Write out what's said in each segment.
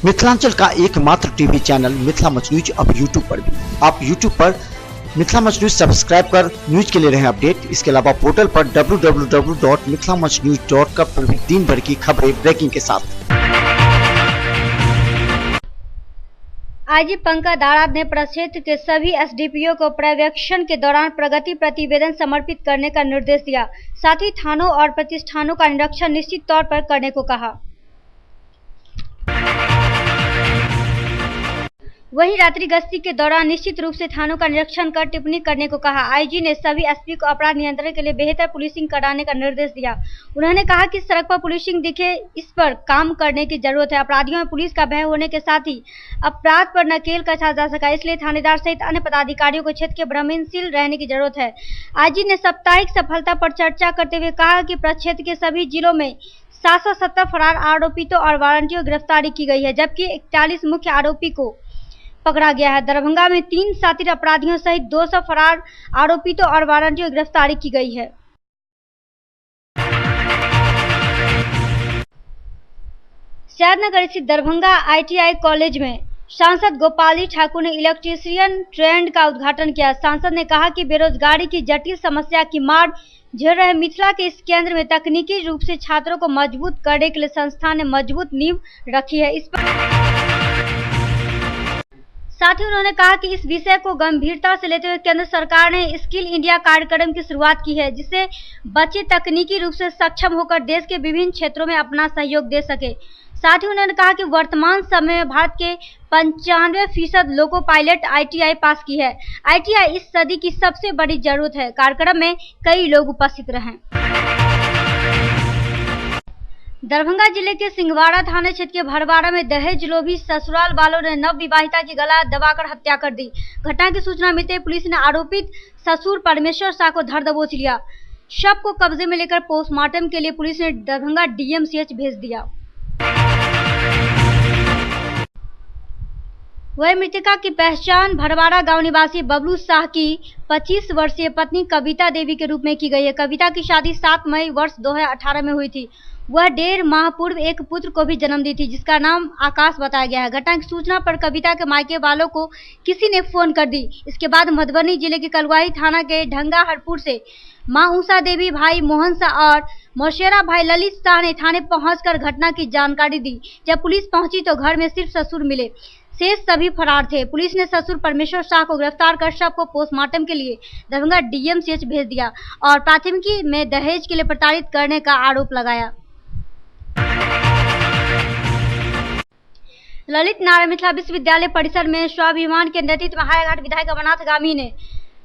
मिथिलांचल का एकमात्र TV channel Mithila much news अब यूट्यूब पर भी। आप यूट्यूब पर मिथिला मच न्यूज सब्सक्राइब कर न्यूज के लिए रहें अपडेट। इसके अलावा पोर्टल पर www.mithilamachnews.com पर भी दिन भर की खबरें ब्रेकिंग के साथ। आईजी पंकज दाराद ने प्रक्षेत्र के सभी एसडीपीओ को पर्यवेक्षण के दौरान प्रगति प्रतिवेदन समर्पित करने का निर्देश दिया। साथ ही थानों और प्रतिष्ठानों का निरीक्षण निश्चित तौर पर करने को कहा। वहीं रात्रि गश्ती के दौरान निश्चित रूप से थानों का निरीक्षण कर टिप्पणी करने को कहा। आईजी ने सभी एसपी को अपराध नियंत्रण के लिए बेहतर पुलिसिंग कराने का निर्देश दिया। उन्होंने कहा कि सड़क पर पुलिसिंग दिखे, इस पर काम करने की जरूरत है। अपराधियों में पुलिस का भय होने के साथ ही अपराध पर नकेल कसा जा सका, इसलिए थानेदार सहित अन्य पदाधिकारियों को क्षेत्र के भ्रमणशील रहने की जरूरत है। आईजी ने साप्ताहिक सफलता पर चर्चा करते हुए कहा कि प्रक्षेत्र के सभी जिलों में 770 फरार आरोपितों और वारंटियों की गिरफ्तारी की गई है, जबकि 41 मुख्य आरोपी को पकड़ा गया है। दरभंगा में 3 शातिर अपराधियों सहित 200 फरार आरोपितों और वारंटियों की गिरफ्तारी की गई है। शहरनगर स्थित दरभंगा आईटीआई कॉलेज में सांसद गोपाली ठाकुर ने इलेक्ट्रीशियन ट्रेंड का उद्घाटन किया। सांसद ने कहा कि बेरोजगारी की जटिल समस्या की मार झेल रहे मिथिला के इस केंद्र में तकनीकी रूप से छात्रों को मजबूत करने के लिए संस्थान ने मजबूत नींव रखी है। इस पर साथ ही उन्होंने कहा कि इस विषय को गंभीरता से लेते हुए केंद्र सरकार ने स्किल इंडिया कार्यक्रम की शुरुआत की है, जिससे बच्चे तकनीकी रूप से सक्षम होकर देश के विभिन्न क्षेत्रों में अपना सहयोग दे सके। साथ ही उन्होंने कहा कि वर्तमान समय में भारत के 95% लोगों पायलट आईटीआई पास की है। आईटीआई इस सदी की सबसे बड़ी जरूरत है। कार्यक्रम में कई लोग उपस्थित रहे। दरभंगा जिले के सिंहवाड़ा थाना क्षेत्र के भरवाड़ा में दहेज लोभी ससुराल वालों ने नव विवाहिता की गला दबाकर हत्या कर दी। घटना की सूचना मिलते ही पुलिस ने आरोपित ससुर परमेश्वर शाह को धर दबोच लिया। शव को कब्जे में लेकर पोस्टमार्टम के लिए पुलिस ने दरभंगा डीएमसीएच भेज दिया। वही मृतका की पहचान भरवाड़ा गांव निवासी बबलू शाह की 25 वर्षीय पत्नी कविता देवी के रूप में की गई है। कविता की शादी 7 मई वर्ष 2018 में हुई थी। वह 1.5 माह पूर्व एक पुत्र को भी जन्म दी थी, जिसका नाम आकाश बताया गया है। घटना की सूचना पर कविता के मायके वालों को किसी ने फोन कर दी। इसके बाद मधुबनी जिले के कलवाही थाना के ढंगा हरपुर से मां उषा देवी, भाई मोहन शाह और मोशेरा भाई ललित शाह ने थाने पहुंचकर घटना की जानकारी दी। जब पुलिस पहुंची तो घर में सिर्फ ससुर मिले, शेष सभी फरार थे। पुलिस ने ससुर परमेश्वर शाह को गिरफ्तार कर शव को पोस्टमार्टम के लिए दरभंगा डीएमसीएच भेज दिया और प्राथमिकी में दहेज के लिए प्रताड़ित करने का आरोप लगाया। ललित नारायण मिथिला विश्वविद्यालय परिसर में स्वाभिमान के नेतृत्व में हाईघाट विधायक अमरनाथ गामी ने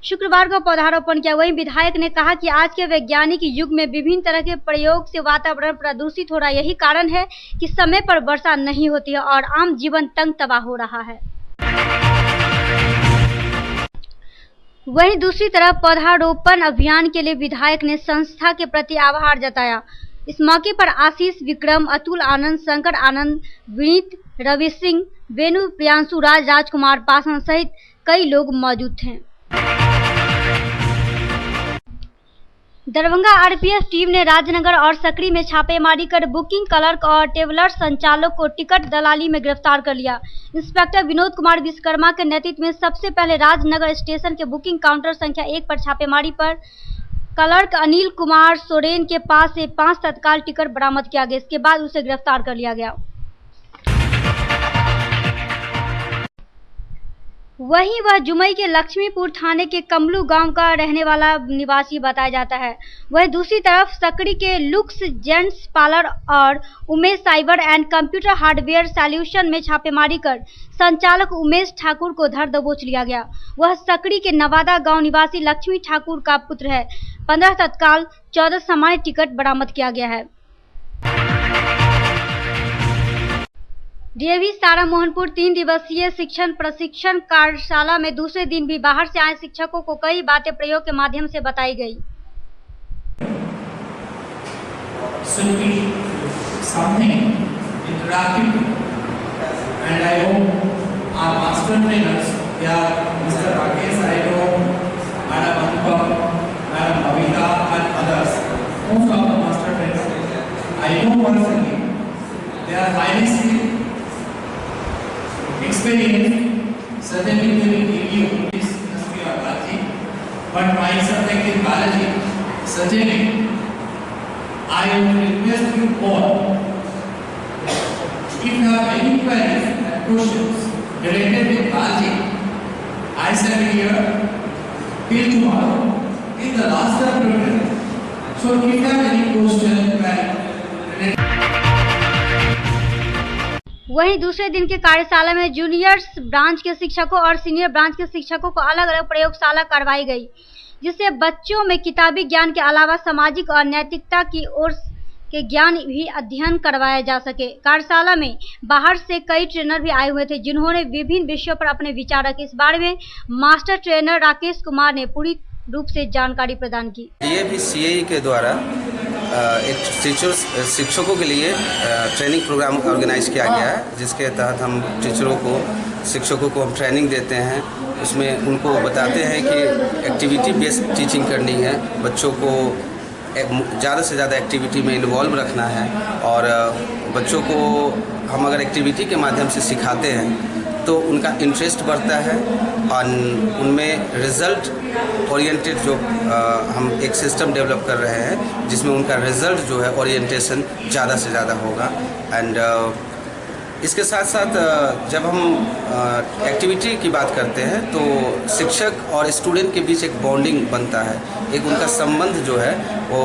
शुक्रवार को पौधारोपण किया। वहीं विधायक ने कहा कि आज के वैज्ञानिक युग में विभिन्न तरह के प्रयोग से वातावरण प्रदूषित हो रहा है। यही कारण है कि समय पर वर्षा नहीं होती है और आम जीवन तंग तबाह हो रहा है। वहीं दूसरी तरफ पौधारोपण अभियान के लिए विधायक ने संस्था के प्रति आभार जताया। इस मौके पर आशीष, विक्रम, अतुल आनंद, शंकर आनंद, विनीत, रवि सिंह, वेणु, प्रियांशु राज, राजकुमार पासवान सहित कई लोग मौजूद थे। दरभंगा आरपीएफ टीम ने राजनगर और सकरी में छापेमारी कर बुकिंग क्लर्क और ट्रेवलर संचालक को टिकट दलाली में गिरफ्तार कर लिया। इंस्पेक्टर विनोद कुमार विश्वकर्मा के नेतृत्व में सबसे पहले राजनगर स्टेशन के बुकिंग काउंटर संख्या 1 पर छापेमारी पर क्लर्क अनिल कुमार सोरेन के पास से 5 तत्काल टिकट बरामद किया गया। इसके बाद उसे गिरफ्तार कर लिया गया। वहीं वह जुमई के लक्ष्मीपुर थाने के कमलू गांव का रहने वाला निवासी बताया जाता है। वहीं दूसरी तरफ सकड़ी के लुक्स जेंट्स पार्लर और Umesh cyber and computer hardware solution में छापेमारी कर संचालक उमेश ठाकुर को धर दबोच लिया गया। वह सकड़ी के नवादा गांव निवासी लक्ष्मी ठाकुर का पुत्र है। 15 तत्काल 14 सामान्य टिकट बरामद किया गया है। डीएवी सारा मोहनपुर 3 दिवसीय शिक्षण प्रशिक्षण कार्यशाला में दूसरे दिन भी बाहर से आए शिक्षकों को कई बातें प्रयोग के माध्यम से बताई गई। They are highly skilled experience, certainly they will give you this chemistry or biology, but my subject is biology. Certainly, I will request you all, if you have any queries and questions related with biology, I shall be here till tomorrow, till the last of the program. So if you have any question, related वहीं दूसरे दिन के कार्यशाला में juniors branch के शिक्षकों और senior branch के शिक्षकों को अलग अलग प्रयोगशाला करवाई गई, जिससे बच्चों में किताबी ज्ञान के अलावा सामाजिक और नैतिकता की ओर के ज्ञान भी अध्ययन करवाया जा सके। कार्यशाला में बाहर से कई ट्रेनर भी आए हुए थे, जिन्होंने विभिन्न विषयों पर अपने विचार रखे। इस बारे में मास्टर ट्रेनर राकेश कुमार ने पूरी रूप से जानकारी प्रदान की। ये भी CAE के द्वारा एक शिक्षकों के लिए ट्रेनिंग प्रोग्राम ऑर्गेनाइज किया गया है, जिसके तहत हम शिक्षकों को हम ट्रेनिंग देते हैं। उसमें उनको बताते हैं कि एक्टिविटी बेस्ड टीचिंग करनी है, बच्चों को ज़्यादा से ज़्यादा एक्टिविटी में इन्वॉल्व रखना है, और बच्चों को हम अगर एक्टिविटी के माध्यम से सिखाते हैं तो उनका इंटरेस्ट बढ़ता है और उनमें रिज़ल्ट ओरिएंटेड जो हम एक सिस्टम डेवलप कर रहे हैं, जिसमें उनका रिज़ल्ट जो है ओरिएंटेशन ज़्यादा से ज़्यादा होगा। एंड इसके साथ साथ जब हम एक्टिविटी की बात करते हैं तो शिक्षक और स्टूडेंट के बीच एक बॉन्डिंग बनता है, एक उनका संबंध जो है वो।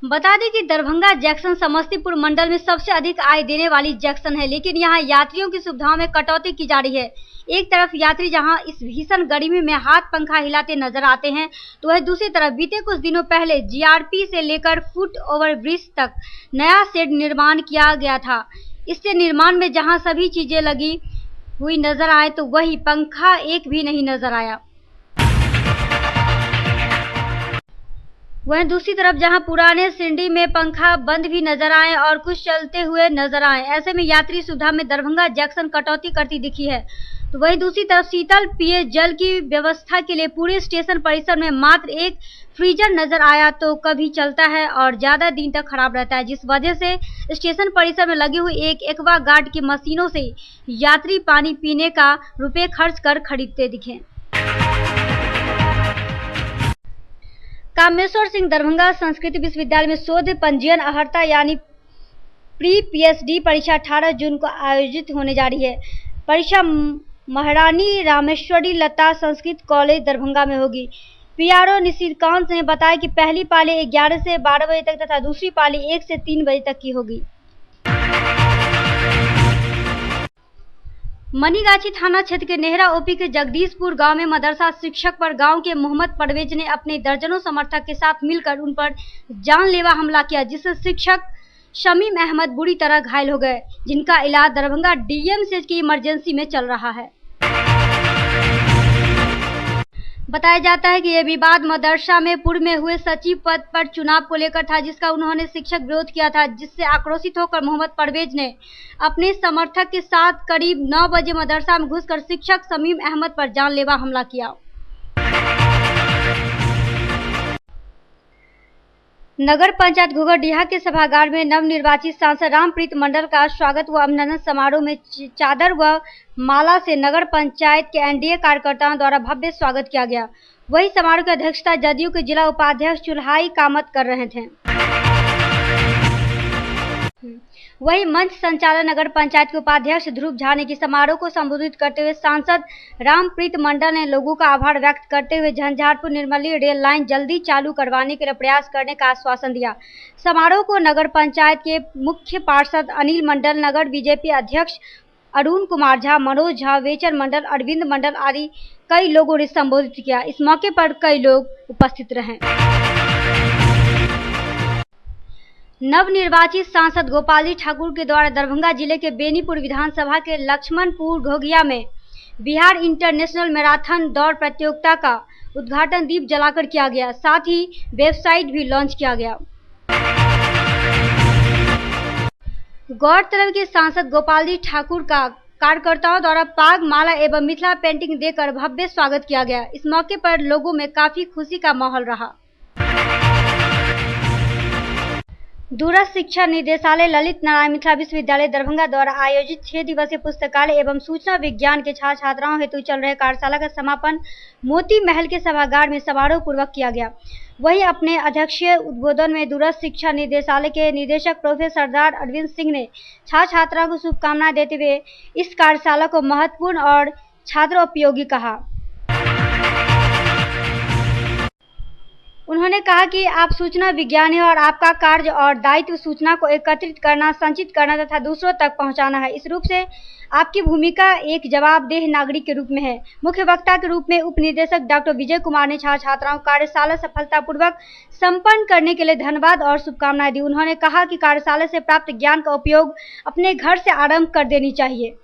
बता दें कि दरभंगा जंक्शन समस्तीपुर मंडल में सबसे अधिक आय देने वाली जंक्शन है, लेकिन यहां यात्रियों की सुविधाओं में कटौती की जा रही है। एक तरफ यात्री जहां इस भीषण गर्मी में हाथ पंखा हिलाते नजर आते हैं, तो वहीं दूसरी तरफ बीते कुछ दिनों पहले GRP से लेकर फुट ओवर ब्रिज तक नया शेड निर्माण किया गया था। इससे निर्माण में जहां सभी चीजें लगी हुई नजर आए, तो वही पंखा एक भी नहीं नजर आया। वहीं दूसरी तरफ जहां पुराने सिंडी में पंखा बंद भी नजर आए और कुछ चलते हुए नजर आए, ऐसे में यात्री सुविधा में दरभंगा जंक्शन कटौती करती दिखी है। तो वहीं दूसरी तरफ शीतल पेय जल की व्यवस्था के लिए पूरे स्टेशन परिसर में मात्र एक फ्रीजर नजर आया, तो कभी चलता है और ज्यादा दिन तक खराब रहता है, जिस वजह से स्टेशन परिसर में लगी हुई एक एक्वा गार्ड की मशीनों से यात्री पानी पीने का रुपए खर्च कर खरीदते दिखे। कामेश्वर सिंह दरभंगा संस्कृत विश्वविद्यालय में शोध पंजीयन अर्हता यानी प्री PhD परीक्षा 18 जून को आयोजित होने जा रही है। परीक्षा महारानी रामेश्वरी लता संस्कृत कॉलेज दरभंगा में होगी। PRO निशिकांत ने बताया कि पहली पाली 11 से 12 बजे तक तथा दूसरी पाली 1 से 3 बजे तक की होगी। मनीगाछी थाना क्षेत्र के नेहरा OP के जगदीशपुर गांव में मदरसा शिक्षक पर गांव के मोहम्मद परवेज ने अपने दर्जनों समर्थक के साथ मिलकर उन पर जानलेवा हमला किया, जिससे शिक्षक शमीम अहमद बुरी तरह घायल हो गए, जिनका इलाज दरभंगा DMCH की इमरजेंसी में चल रहा है। बताया जाता है कि यह विवाद मदरसा में पूर्व में हुए सचिव पद पर चुनाव को लेकर था, जिसका उन्होंने शिक्षक विरोध किया था, जिससे आक्रोशित होकर मोहम्मद परवेज ने अपने समर्थक के साथ करीब 9 बजे मदरसा में घुसकर शिक्षक शमीम अहमद पर जानलेवा हमला किया। नगर पंचायत घोघरडीहा के सभागार में नवनिर्वाचित सांसद रामप्रीत मंडल का स्वागत व अभिनंदन समारोह में चादर व माला से नगर पंचायत के NDA कार्यकर्ताओं द्वारा भव्य स्वागत किया गया। वही समारोह की अध्यक्षता जदयू के जिला उपाध्यक्ष चुल्हाई कामत कर रहे थे। वही मंच संचालन नगर पंचायत के उपाध्यक्ष ध्रुव झा ने कि समारोह को संबोधित करते हुए सांसद रामप्रीत मंडल ने लोगों का आभार व्यक्त करते हुए झंझारपुर निर्मली रेल लाइन जल्दी चालू करवाने के लिए प्रयास करने का आश्वासन दिया। समारोह को नगर पंचायत के मुख्य पार्षद अनिल मंडल, नगर BJP अध्यक्ष अरुण कुमार झा, मनोज झा, वेचर मंडल, अरविंद मंडल आदि कई लोगों ने संबोधित किया। इस मौके पर कई लोग उपस्थित रहे। नवनिर्वाचित सांसद गोपाल जी ठाकुर के द्वारा दरभंगा जिले के बेनीपुर विधानसभा के लक्ष्मणपुर घोघिया में बिहार इंटरनेशनल मैराथन दौड़ प्रतियोगिता का उद्घाटन दीप जलाकर किया गया, साथ ही वेबसाइट भी लॉन्च किया गया। गौरतलब के सांसद गोपाल जी ठाकुर का कार्यकर्ताओं द्वारा पाग माला एवं मिथिला पेंटिंग देकर भव्य स्वागत किया गया। इस मौके पर लोगों में काफी खुशी का माहौल रहा। दूरस्थ शिक्षा निदेशालय ललित नारायण मिथिला विश्वविद्यालय दरभंगा द्वारा आयोजित 6 दिवसीय पुस्तकालय एवं सूचना विज्ञान के छात्र छात्राओं हेतु चल रहे कार्यशाला का समापन मोती महल के सभागार में समारोह पूर्वक किया गया। वहीं अपने अध्यक्षीय उद्बोधन में दूरस्थ शिक्षा निदेशालय के निदेशक प्रोफेसर सरदार अरविंद सिंह ने छात्र छात्राओं को शुभकामनाएं देते हुए इस कार्यशाला को महत्वपूर्ण और छात्रोपयोगी कहा। उन्होंने कहा कि आप सूचना विज्ञानी हैं और आपका कार्य और दायित्व सूचना को एकत्रित करना, संचित करना तथा दूसरों तक पहुंचाना है। इस रूप से आपकी भूमिका एक जवाबदेह नागरिक के रूप में है। मुख्य वक्ता के रूप में उप निदेशक डॉक्टर विजय कुमार ने छात्र छात्राओं को कार्यशाला सफलतापूर्वक संपन्न करने के लिए धन्यवाद और शुभकामनाएं दी। उन्होंने कहा कि कार्यशाला से प्राप्त ज्ञान का उपयोग अपने घर से आरंभ कर देनी चाहिए।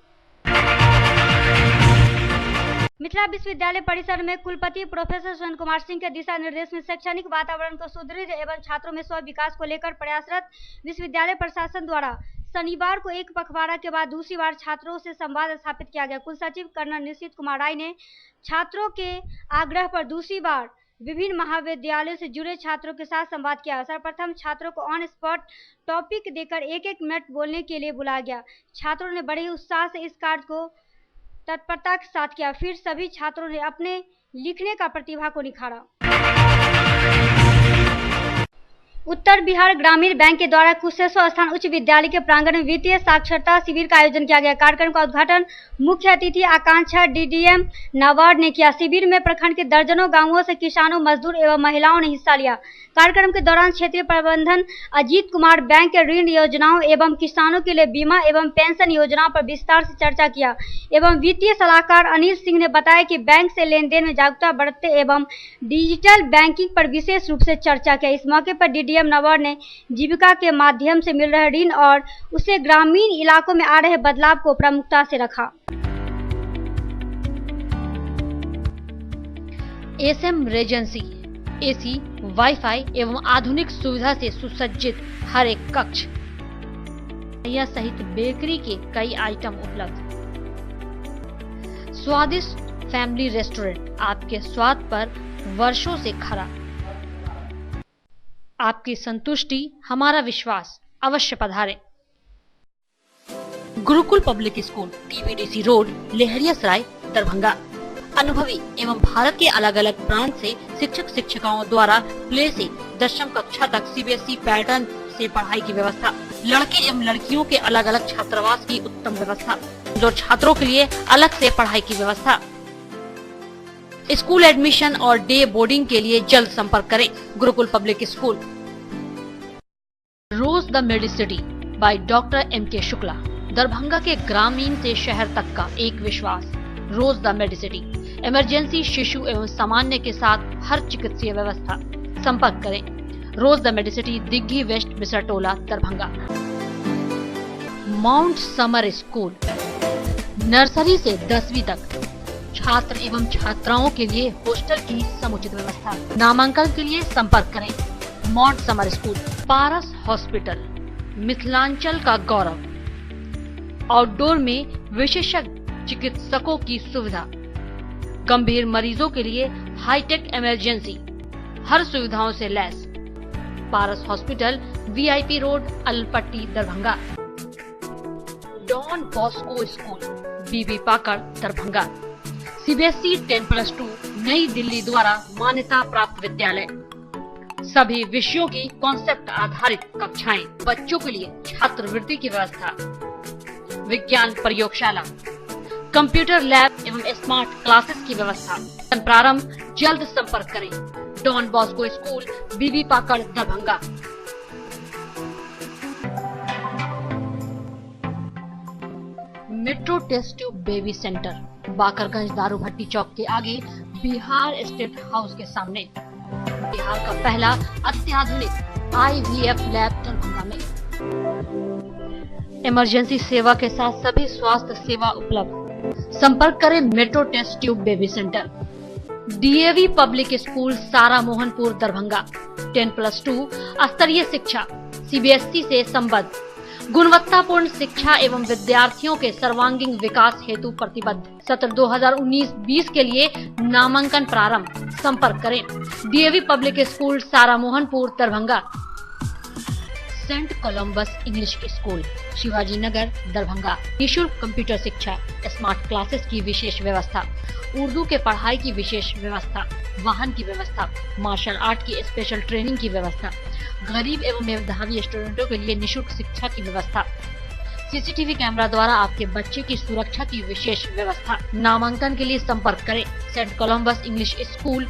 मिथिला विश्वविद्यालय परिसर में कुलपति प्रोफेसर सुरेंद्र कुमार सिंह के दिशा निर्देश में शैक्षणिक वातावरण को सुदृढ़ एवं छात्रों में स्व विकास को लेकर प्रयासरत विश्वविद्यालय प्रशासन द्वारा शनिवार को एक पखवाड़ा के बाद दूसरी बार छात्रों से संवाद स्थापित किया गया। कुलसचिव कर्नल निश्चित कुमार राय ने छात्रों के आग्रह पर दूसरी बार विभिन्न महाविद्यालयों से जुड़े छात्रों के साथ संवाद किया। सर्वप्रथम छात्रों को ऑन स्पॉट टॉपिक देकर एक मिनट बोलने के लिए बुलाया गया। छात्रों ने बड़े उत्साह से इस कार्य को तत्परता के साथ किया। फिर सभी छात्रों ने अपने लिखने का प्रतिभा को निखारा। उत्तर बिहार ग्रामीण बैंक के द्वारा कुशेश्वर स्थान उच्च विद्यालय के प्रांगण में वित्तीय साक्षरता शिविर का आयोजन किया गया। कार्यक्रम का उद्घाटन मुख्य अतिथि आकांक्षा डीडीएम नाबार्ड ने किया। शिविर में प्रखंड के दर्जनों गांवों से किसानों, मजदूर एवं महिलाओं ने हिस्सा लिया। कार्यक्रम के दौरान क्षेत्रीय प्रबंधन अजीत कुमार बैंक के ऋण योजनाओं एवं किसानों के लिए बीमा एवं पेंशन योजनाओं पर विस्तार से चर्चा किया एवं वित्तीय सलाहकार अनिल सिंह ने बताया कि बैंक से लेन देन में जागरूकता बढ़ते एवं डिजिटल बैंकिंग पर विशेष रूप से चर्चा किया। इस मौके पर डीडीएम नाबार्ड ने जीविका के माध्यम से मिल रहे ऋण और उसे ग्रामीण इलाकों में आ रहे बदलाव को प्रमुखता से रखा। एसएम रेजेंसी एसी, वाईफाई एवं आधुनिक सुविधा से सुसज्जित हर एक कक्ष यह सहित बेकरी के कई आइटम उपलब्ध। स्वादिष्ट फैमिली रेस्टोरेंट आपके स्वाद पर वर्षों से खरा। आपकी संतुष्टि हमारा विश्वास। अवश्य पधारें। Gurukul public school, TBDC road, Laheriasarai, Darbhanga. अनुभवी एवं भारत के अलग अलग प्रांत से शिक्षक शिक्षिकाओं द्वारा प्ले से दशम कक्षा तक सीबीएसई पैटर्न से पढ़ाई की व्यवस्था। लड़के एवं लड़कियों के अलग अलग छात्रावास की उत्तम व्यवस्था। जो छात्रों के लिए अलग से पढ़ाई की व्यवस्था। स्कूल एडमिशन और डे बोर्डिंग के लिए जल्द संपर्क करें। Gurukul public school. Rose the Medicity by doctor M K. Shukla. Darbhanga के ग्रामीण से शहर तक का एक विश्वास। रोज द मेडिसिटी। इमरजेंसी, शिशु एवं सामान्य के साथ हर चिकित्सीय व्यवस्था। संपर्क करें। Rose the medicity, Digghi west, Bisartola, Darbhanga. Mount summer school, nursery से 10वीं तक। छात्र एवं छात्राओं के लिए हॉस्टल की समुचित व्यवस्था। नामांकन के लिए संपर्क करें। Mount summer school. Paras hospital, Mithilanchal का गौरव। आउटडोर में विशेषज्ञ चिकित्सकों की सुविधा। गंभीर मरीजों के लिए हाईटेक इमरजेंसी, हर सुविधाओं से लैस। Paras hospital, VIP road, Alalpatti, Darbhanga. Don Bosco school, Bibi Pakar, Darbhanga. CBSE 10+2 New Delhi द्वारा मान्यता प्राप्त विद्यालय। सभी विषयों की कॉन्सेप्ट आधारित कक्षाएं। बच्चों के लिए छात्रवृत्ति की व्यवस्था। विज्ञान प्रयोगशाला, कंप्यूटर लैब एवं स्मार्ट क्लासेस की व्यवस्था। प्रारंभ। जल्द संपर्क करें। Don Bosco school, Bibi Pakar, Darbhanga. Metro test tube baby centre, Bakarganj Daru Bhatti चौक के आगे, बिहार स्टेट हाउस के सामने। बिहार का पहला अत्याधुनिक IVF लैब दरभंगा में। इमरजेंसी सेवा के साथ सभी स्वास्थ्य सेवा उपलब्ध। संपर्क करें metro test tube baby centre. DAV public school, Sara Mohanpur, Darbhanga. 10+2 स्तरीय शिक्षा, सीबीएसई से संबद्ध। गुणवत्तापूर्ण शिक्षा एवं विद्यार्थियों के सर्वांगीण विकास हेतु प्रतिबद्ध। सत्र 2019-20 के लिए नामांकन प्रारंभ। संपर्क करें। DAV public school, Sara Mohanpur, Darbhanga. Saint Columbus English school, Shivaji Nagar, Darbhanga. निःशुल्क कंप्यूटर शिक्षा, स्मार्ट क्लासेस की विशेष व्यवस्था, उर्दू के पढ़ाई की विशेष व्यवस्था, वाहन की व्यवस्था, मार्शल आर्ट की स्पेशल ट्रेनिंग की व्यवस्था, गरीब एवं मेधावी स्टूडेंटों के लिए निःशुल्क शिक्षा की व्यवस्था, सीसीटीवी कैमरा द्वारा आपके बच्चे की सुरक्षा की विशेष व्यवस्था। नामांकन के लिए संपर्क करें सेंट कोलंबस इंग्लिश स्कूल,